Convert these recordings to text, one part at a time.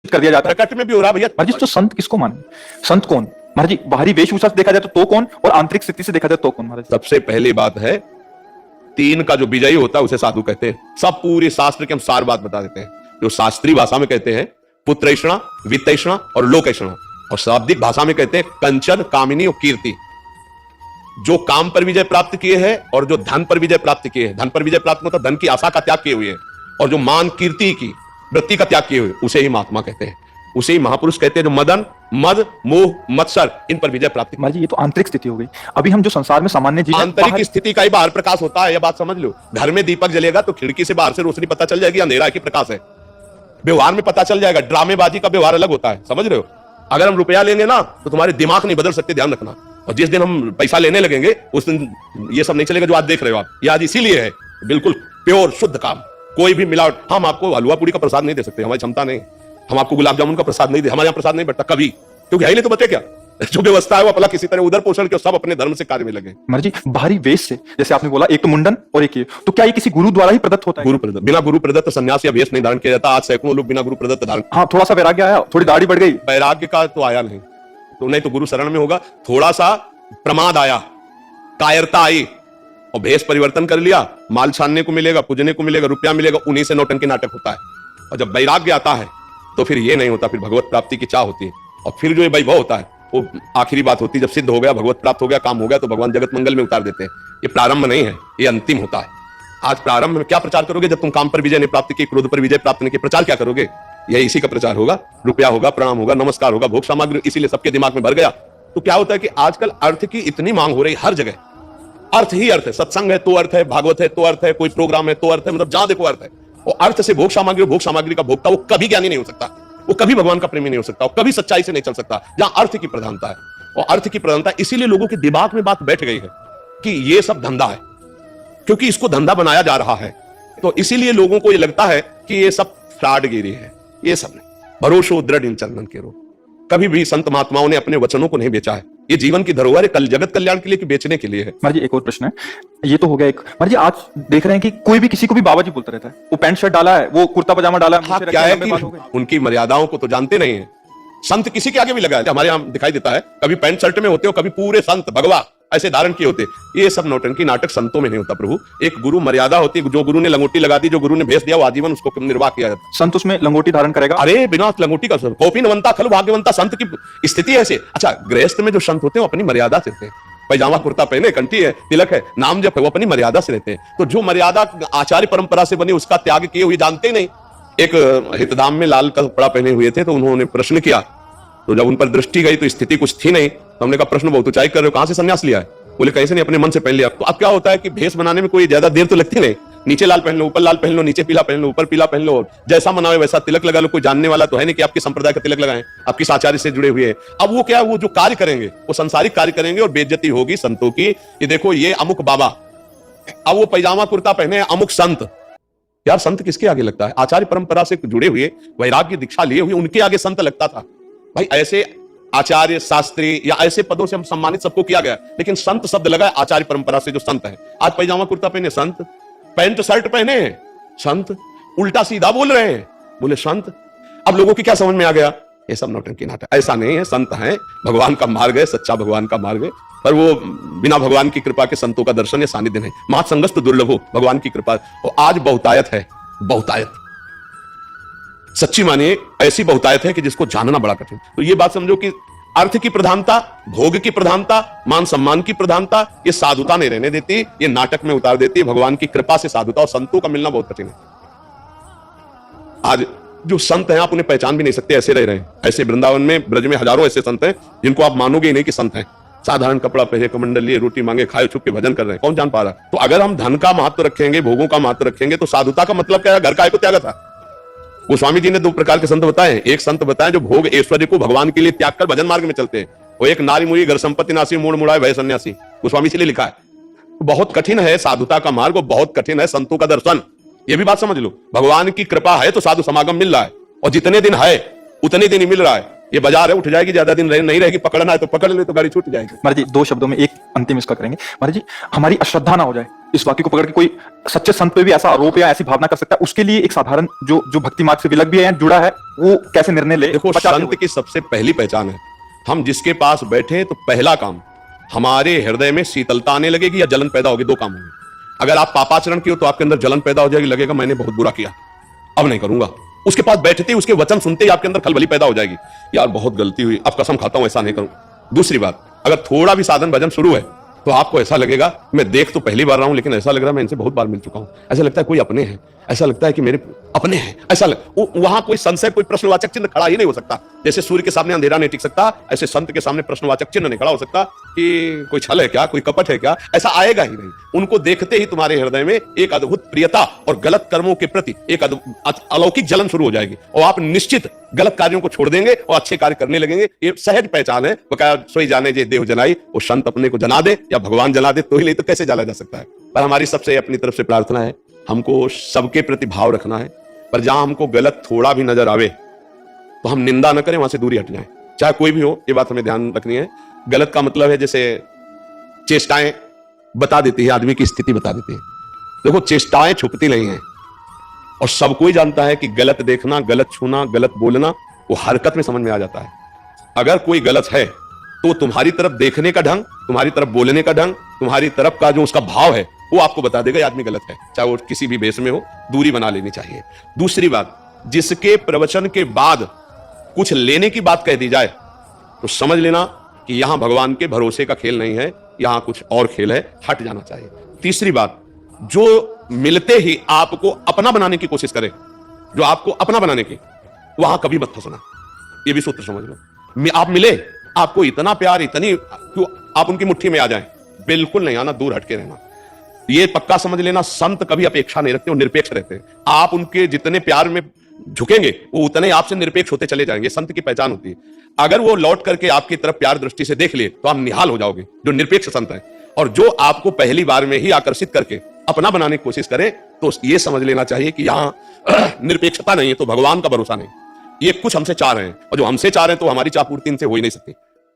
कर दिया जाता है। प्रकट में भी हो रहा है भैया। महाराज जी तो संत किसको माने? संत कौन? महाराज जी बाहरी वेशभूषा से देखा जाए तो कौन, और आंतरिक स्थिति से देखा जाए तो कौन? महाराज सबसे पहली बात है, तीन का जो विजयी होता है उसे साधु कहते हैं। सब पूरी शास्त्र के हम सार बात बता देते हैं। जो शास्त्रीय भाषा में कहते हैं पुत्रैषणा, वित्तैषणा और लोकैषणा, और शाब्दिक भाषा में कहते हैं कंचन, कामिनी और कीर्ति। जो काम पर विजय प्राप्त किए हैं और जो धन पर विजय प्राप्त किए हैं, धन पर विजय प्राप्त मतलब धन की आशा का त्याग किए हुए हैं, और जो मान कीर्ति की वृत्ति का त्याग किए हुए, उसे ही महात्मा कहते हैं, उसे ही महापुरुष कहते हैं। जो मदन, मद, मोह, मत्सर, इन पर विजय प्राप्त। महाराज जी ये तो आंतरिक स्थिति हो गई। अभी हम जो संसार में सामान्य जीवन, आंतरिक स्थिति का ही बाहर प्रकाश होता है, यह बात समझ लो। घर में दीपक जलेगा तो खिड़की से बाहर से रोशनी पता चल जाएगी, अंधेरा की प्रकाश है। व्यवहार में पता चल जाएगा। ड्रामेबाजी का व्यवहार अलग होता है, समझ रहे हो। अगर हम रुपया लेंगे ना तो तुम्हारे दिमाग नहीं बदल सकते, ध्यान रखना। और जिस दिन हम पैसा लेने लगेंगे उस दिन ये सब नहीं चलेगा जो आज देख रहे हो आप। ये आज इसीलिए है बिल्कुल प्योर शुद्ध काम, कोई भी मिलावट। हम आपको हलवा पूरी का प्रसाद नहीं दे सकते, हमारी क्षमता नहीं। हम आपको गुलाब जामुन का प्रसाद नहीं दे, हमारे यहाँ प्रसाद नहीं बैठता कभी, क्योंकि है ही नहीं। तो बचे क्या, जो व्यवस्था है वो अपना किसी तरह उधर पोषण के, सब अपने धर्म से कार्य में लगे। महाराज जी बाहरी वेश से, जैसे आपने बोला एक तो मुंडन और एक ये, तो क्या ये किसी गुरु द्वारा ही प्रदत्त होता है? गुरु प्रदत्त, बिना गुरु प्रदत्त सन्यास या वेश नहीं धारण किया जाता। आज सैकड़ों लोग बिना गुरु प्रदत्त धारण। हाँ थोड़ा सा वैराग्य आया, थोड़ी दाढ़ी बढ़ गई, वैराग्य का तो आया नहीं, तो नहीं तो गुरु शरण में होगा। थोड़ा सा प्रमाद आया, कायरता आई, और भेष परिवर्तन कर लिया, माल छानने को मिलेगा, पूजने को मिलेगा, रुपया मिलेगा, उन्हीं से नौटंकी नाटक होता है। और जब वैराग्य आता है तो फिर ये नहीं होता, फिर भगवत प्राप्ति की चाह होती है। और फिर जो ये वैभव होता है वो आखिरी बात होती है। जब सिद्ध हो गया, भगवत प्राप्त हो गया, काम हो गया, तो भगवान जगत मंगल में उतार देते हैं। ये प्रारंभ नहीं है, ये अंतिम होता है। आज प्रारंभ में क्या प्रचार करोगे? जब तुम काम पर विजय नहीं प्राप्त की, क्रोध पर विजय प्राप्त नहीं की, प्रचार क्या करोगे? यही इसी का प्रचार होगा। रुपया होगा, प्रणाम होगा, नमस्कार होगा, भोग सामग्री, इसीलिए सबके दिमाग में भर गया। तो क्या होता है कि आजकल अर्थ की इतनी मांग हो रही हर जगह, अर्थ ही अर्थ है। सत्संग है तो अर्थ है, भागवत है तो अर्थ है, कोई प्रोग्राम है तो अर्थ है, मतलब जहां देखो अर्थ है। और अर्थ से भोग सामग्री का भोगता वो कभी ज्ञानी नहीं हो सकता, वो कभी भगवान का प्रेमी नहीं हो सकता, वो कभी सच्चाई से नहीं चल सकता, जहां अर्थ की प्रधानता है। और अर्थ की प्रधानता, इसीलिए लोगों के दिमाग में बात बैठ गई है कि ये सब धंधा है, क्योंकि इसको धंधा बनाया जा रहा है। तो इसीलिए लोगों को ये लगता है कि ये सब फ्रॉडगिरी है। ये सब नहीं, भरोसो दृढ़ इन चरणन के रो। कभी भी संत महात्माओं ने अपने वचनों को नहीं बेचा है। ये जीवन की धरोहर है, कल जगत कल्याण के लिए कि बेचने के लिए है। महाराज जी एक और प्रश्न है, ये तो हो गया एक। महाराज जी आज देख रहे हैं कि कोई भी किसी को भी बाबा जी बोलता रहता है। वो पैंट शर्ट डाला है, वो कुर्ता पजामा डाला है, हाँ, क्या है कि उनकी मर्यादाओं को तो जानते नहीं है। संत किसी के आगे भी लगा है, हमारे यहाँ दिखाई देता है, कभी पैंट शर्ट में होते हो, कभी पूरे संत भगवा ऐसे धारण किए होते। ये सब नौटंकी नाटक संतों में नहीं होता प्रभु। एक गुरु मर्यादा होती है। जो गुरु ने लंगोटी लगा दी, जो गुरु ने भेज दिया, वो आजीवन उसको निर्वाह किया जाता है। संत उसमें लंगोटी धारण करेगा? अरे बिना लंगोटी का कौपीनवंता खलु भाग्यवंता, संत की स्थिति ऐसे। अच्छा, गृहस्थ में जो संत होते हैं वो अपनी मर्यादा से रहते हैं। पैजामा कुर्ता पहने, कंठी है, तिलक है, नाम जप है, वो अपनी मर्यादा से रहते हैं। तो जो मर्यादा आचार्य परंपरा से बनी उसका त्याग किए हुए जानते ही नहीं। एक हितधाम में लाल कपड़ा पहने हुए थे, तो उन्होंने प्रश्न किया, तो जब उन पर दृष्टि गई तो स्थिति कुछ थी नहीं। तो हमने कहा प्रश्न बहुत ऊंचाई कर रहे हो, कहां से संन्यास लिया है? बोले कैसे नहीं, अपने मन से पहन लिया। तो अब क्या होता है कि भेष बनाने में कोई ज्यादा देर तो लगती नहीं। नीचे लाल पहन लो, ऊपर लाल पहन लो, नीचे पीला पहन लो, ऊपर पीला पहन लो, जैसा मनावे वैसा तिलक लगा लो। कोई जानने वाला तो है नहीं कि आपके संप्रदाय का तिलक लगाएं, आपकी आचार्य से जुड़े हुए हैं। अब वो क्या, वो जो कार्य करेंगे वो संसारिक कार्य करेंगे और बेइज्जती होगी संतों की। ये देखो, ये अमुक बाबा, अब वो पैजामा कुर्ता पहने अमुक संत। यार संत किसके आगे लगता है? आचार्य परंपरा से जुड़े हुए, वैराग्य दीक्षा लिए हुए, उनके आगे संत लगता था भाई। ऐसे आचार्य, शास्त्री या ऐसे पदों से हम सम्मानित सबको किया गया, लेकिन संत शब्द लगा है आचार्य परंपरा से जो संत है। आज पैजामा कुर्ता पहने संत, पैंट शर्ट पहने संत, उल्टा सीधा बोल रहे हैं, बोले संत। अब लोगों की क्या समझ में आ गया? ये सब नौटंकी नाटक। ऐसा नहीं है, संत हैं, भगवान का मार्ग है, सच्चा भगवान का मार्ग है। पर वो बिना भगवान की कृपा के संतों का दर्शन या सानिध्य नहीं। महासंगस्त दुर्लभो, भगवान की कृपा। और आज बहुतायत है, बहुतायत सच्ची मानिए, ऐसी बहुतायत है कि जिसको जानना बड़ा कठिन। तो ये बात समझो कि अर्थ की प्रधानता, भोग की प्रधानता, मान सम्मान की प्रधानता, ये साधुता नहीं रहने देती, ये नाटक में उतार देती है। भगवान की कृपा से साधुता और संतों का मिलना बहुत कठिन है। आज जो संत हैं आप उन्हें पहचान भी नहीं सकते, ऐसे रह रहे हैं। ऐसे वृंदावन में, ब्रज में हजारों ऐसे संत हैं जिनको आप मानोगे ही नहीं कि संत हैं। साधारण कपड़ा पहने, कमंडल लिए, रोटी मांगे, खाए, छुप के भजन कर रहे हैं, कौन जान पा रहा? तो अगर हम धन का महत्व रखेंगे, भोगों का महत्व रखेंगे, तो साधुता का मतलब क्या है? घर का को त्यागा था। गोस्वामी जी ने दो प्रकार के संत बताए। एक संत बताए जो भोग ऐश्वर्य को भगवान के लिए त्याग कर भजन मार्ग में चलते हैं। वो एक नारी मुरी, घर संपत्ति नासी, मूड मुड़ाए भय सन्यासी, गोस्वामी जी ने लिखा है। बहुत कठिन है साधुता का मार्ग, और बहुत कठिन है संतों का दर्शन। ये भी बात समझ लो, भगवान की कृपा है तो साधु समागम मिल रहा है, और जितने दिन है उतने दिन ही मिल रहा है। ये बाजार है, उठ जाएगी, ज्यादा दिन नहीं रहेगी, पकड़ना है तो पकड़ ले, तो गाड़ी छूट जाएगी। महाराज जी दो शब्दों में एक अंतिम इसका करेंगे। महाराज जी हमारी अश्रद्धा ना हो जाए, इस वाक्य को पकड़ के कोई सच्चे संत पे भी ऐसा आरोप या ऐसी भावना कर सकता है, उसके लिए एक साधारण जो भक्ति मार्ग से विलग भी है या जुड़ा है, वो कैसे निर्णय ले? देखो, संत की सबसे पहली पहचान है, हम जिसके पास बैठे तो पहला काम हमारे हृदय में शीतलता आने लगेगी या जलन पैदा होगी, दो काम होंगे। अगर आप पापाचरण की हो तो आपके अंदर जलन पैदा हो जाएगी, लगेगा मैंने बहुत बुरा किया, अब नहीं करूंगा। उसके पास बैठते ही, उसके वचन सुनते ही आपके अंदर खलबली पैदा हो जाएगी, यार बहुत गलती हुई, अब कसम खाता हूं ऐसा नहीं करूं। दूसरी बात, अगर थोड़ा भी साधन भजन शुरू है तो आपको ऐसा लगेगा, मैं देख तो पहली बार रहा हूं लेकिन ऐसा लग रहा है मैं इनसे बहुत बार मिल चुका हूं, ऐसा लगता है कोई अपने हैं, ऐसा लगता है कि मेरे अपने हैं, ऐसा वहां कोई संशय, कोई प्रश्नवाचक चिन्ह खड़ा ही नहीं हो सकता। जैसे सूर्य के सामने अंधेरा नहीं टिक सकता, ऐसे संत के सामने प्रश्नवाचक चिन्ह नहीं खड़ा हो सकता कि कोई छल है क्या, कोई कपट है क्या, ऐसा आएगा ही नहीं। उनको देखते ही तुम्हारे हृदय में एक अद्भुत प्रियता और गलत कर्मों के प्रति एक अलौकिक जलन शुरू हो जाएगी और आप निश्चित गलत कार्यों को छोड़ देंगे और अच्छे कार्य करने लगेंगे। ये सहज पहचान है। बकाया सोई जाने जे देव जनाई, वो संत अपने को जना दे या भगवान जला दे तो ही, नहीं तो कैसे जाना जा सकता है। पर हमारी सबसे अपनी तरफ से प्रार्थना है, हमको सबके प्रति भाव रखना है, पर जहां हमको गलत थोड़ा भी नजर आवे तो हम निंदा न करें, वहां से दूरी हट जाए, चाहे कोई भी हो। ये बात हमें ध्यान रखनी है। गलत का मतलब है जैसे चेष्टाएं बता देती है, आदमी की स्थिति बता देती है। देखो, चेष्टाएं छुपती नहीं है और सब कोई जानता है कि गलत देखना, गलत छूना, गलत बोलना वो हरकत में समझ में आ जाता है। अगर कोई गलत है तो तुम्हारी तरफ देखने का ढंग, तुम्हारी तरफ बोलने का ढंग, तुम्हारी तरफ का जो उसका भाव है वो आपको बता देगा ये आदमी गलत है, चाहे वो किसी भी बेस में हो। दूरी बना लेनी चाहिए। दूसरी बात, जिसके प्रवचन के बाद कुछ लेने की बात कह दी जाए तो समझ लेना कि यहां भगवान के भरोसे का खेल नहीं है, यहां कुछ और खेल है, हट जाना चाहिए। तीसरी बात, जो मिलते ही आपको अपना बनाने की कोशिश करे, जो आपको अपना बनाने की, वहां कभी मत फंसना। ये भी सूत्र समझ लो। आप मिले, आपको इतना प्यार, इतनी क्यों आप उनकी मुट्ठी में आ जाएं, बिल्कुल नहीं आना, दूर हटके रहना। ये पक्का समझ लेना, संत कभी अपेक्षा नहीं रखते, वो निरपेक्ष रहते हैं। आप उनके जितने प्यार में झुकेंगे वो उतने आपसे निरपेक्ष होते चले जाएंगे। संत की पहचान होती है। अगर वो लौट करके आपकी तरफ प्यार दृष्टि से देख ले तो आप निहाल हो जाओगे, जो निरपेक्ष संत है। और जो आपको पहली बार में ही आकर्षित करके अपना बनाने की कोशिश करे तो ये समझ लेना चाहिए कि यहाँ निरपेक्षता नहीं है, तो भगवान का भरोसा नहीं। ये कुछ हमसे चाह रहे हैं और जो हमसे चाह रहे हैं तो हमारी चाहपूर्ति इनसे हो ही नहीं सकती।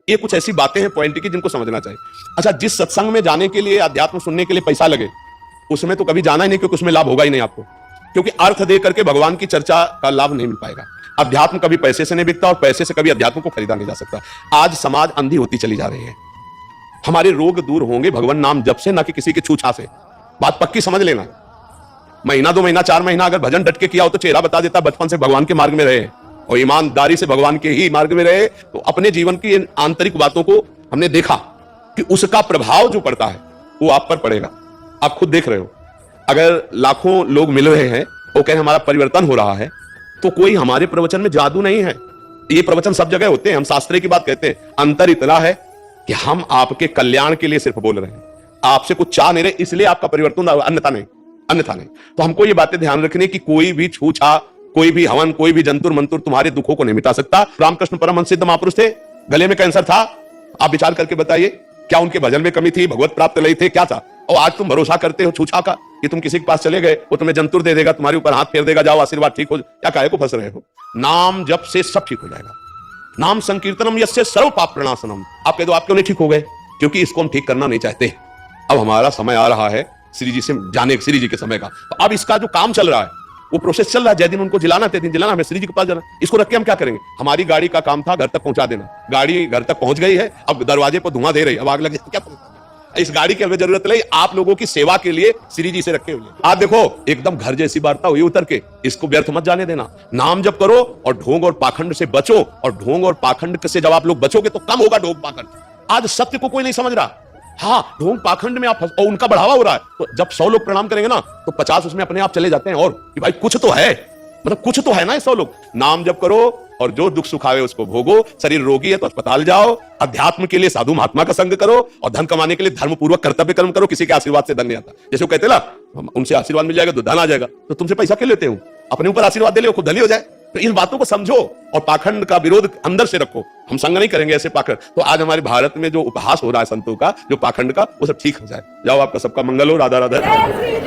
ये कुछ ऐसी बातें हैं पॉइंट की जिनको समझना चाहिए। अच्छा, जिस सत्संग में जाने के लिए, अध्यात्म सुनने के लिए पैसा लगे, उसमें तो कभी जाना ही नहीं, क्योंकि उसमें लाभ होगा ही नहीं आपको, क्योंकि अर्थ दे करके भगवान की चर्चा का लाभ नहीं मिल पाएगा। अध्यात्म कभी पैसे से नहीं बिकता और पैसे से कभी अध्यात्म को खरीदा नहीं जा सकता। आज समाज अंधी होती चली जा रही है। हमारे रोग दूर होंगे भगवान नाम जप से, ना कि किसी के छूछा से। बात पक्की समझ लेना। महीना 2 महीना 4 महीना अगर भजन डट के किया हो तो चेहरा बता देता, बचपन से भगवान के मार्ग में रहे और ईमानदारी से भगवान के ही मार्ग में रहे, तो अपने जीवन की आंतरिक बातों को हमने देखा कि उसका प्रभाव जो पड़ता है वो आप पर पड़ेगा। आप खुद देख रहे हो। अगर लाखों लोग मिल रहे हैं, वो कहें हमारा परिवर्तन हो रहा है, तो कोई हमारे प्रवचन में जादू नहीं है। ये प्रवचन सब जगह होते हैं, हम शास्त्र की बात कहते हैं। अंतर इतना है कि हम आपके कल्याण के लिए सिर्फ बोल रहे हैं, आपसे कुछ चाह नहीं रहे, इसलिए आपका परिवर्तन, अन्यथा नहीं। तो हमको ये बातें ध्यान रखनी कि कोई भी छूछा, कोई भी हवन, कोई भी जंतुर मंतुर तुम्हारे दुखों को नहीं मिटा सकता। रामकृष्ण परमहंस सिद्ध महापुरुष थे, गले में कैंसर था, आप विचार करके बताइए क्या उनके भजन में कमी थी, भगवत प्राप्त नहीं थे, क्या था? और आज तुम भरोसा करते हो छूछा का कि तुम किसी के पास चले गए, वो तुम्हें जंतुर दे देगा, तुम्हारे ऊपर हाथ फेर देगा, जाओ आशीर्वाद ठीक हो। क्या काहे को फंस रहे हो? नाम जप से सब ठीक हो जाएगा। नाम संकीर्तनम यस्य सर्व पाप प्रणाशनम। आप कह दो आप क्यों नहीं ठीक हो गए? क्योंकि इसको हम ठीक करना नहीं चाहते। अब हमारा समय आ रहा है श्री जी से जाने, श्री जी के समय का। तो अब इसका जो काम चल रहा है, वो प्रोसेस चल रहा है। जय दिन उनको जिलाना, तय दिन जिलाना, हमें श्री जी के पास जाना। इसको रख के हम क्या करेंगे? हमारी गाड़ी का काम था घर तक पहुंचा देना, गाड़ी घर तक पहुंच गई है, अब दरवाजे पर धुआं दे रही है, अब आग लग जाए, क्या इस गाड़ी की हमें जरूरत नहीं। आप लोगों की सेवा के लिए श्री जी से रखे हुए। आप देखो, एकदम घर जैसी वार्ता हुई उतर के, इसको व्यर्थ मत जाने देना। नाम जप करो और ढोंग और पाखंड से बचो। और ढोंग और पाखंड से जब आप लोग बचोगे तो कम होगा ढोंग पाखंड। आज सत्य को कोई नहीं समझ रहा। हाँ, ढोंग पाखंड में आप और उनका बढ़ावा हो रहा है। तो जब 100 लोग प्रणाम करेंगे ना तो 50 उसमें अपने आप चले जाते हैं। और कि भाई कुछ तो है, मतलब कुछ तो है ना। 100 लोग नाम जप करो और जो दुख सुख आवे उसको भोगो। शरीर रोगी है तो अस्पताल जाओ। अध्यात्म के लिए साधु महात्मा का संग करो और धन कमाने के लिए धर्म पूर्वक कर्तव्य कर्म करो। किसी के आशीर्वाद से धन नहीं आता। जैसे वो कहते ना, उनसे आशीर्वाद मिल जाएगा तो धन आ जाएगा। तो तुमसे पैसा क्यों लेते हो? अपने ऊपर आशीर्वाद दे लो, खुद धनी हो जाए। तो इन बातों को समझो और पाखंड का विरोध अंदर से रखो। हम संग नहीं करेंगे ऐसे पाखंड। तो आज हमारे भारत में जो उपहास हो रहा है संतों का, जो पाखंड का, वो सब ठीक हो जाए। जाओ, आपका सबका मंगल हो। राधा राधा।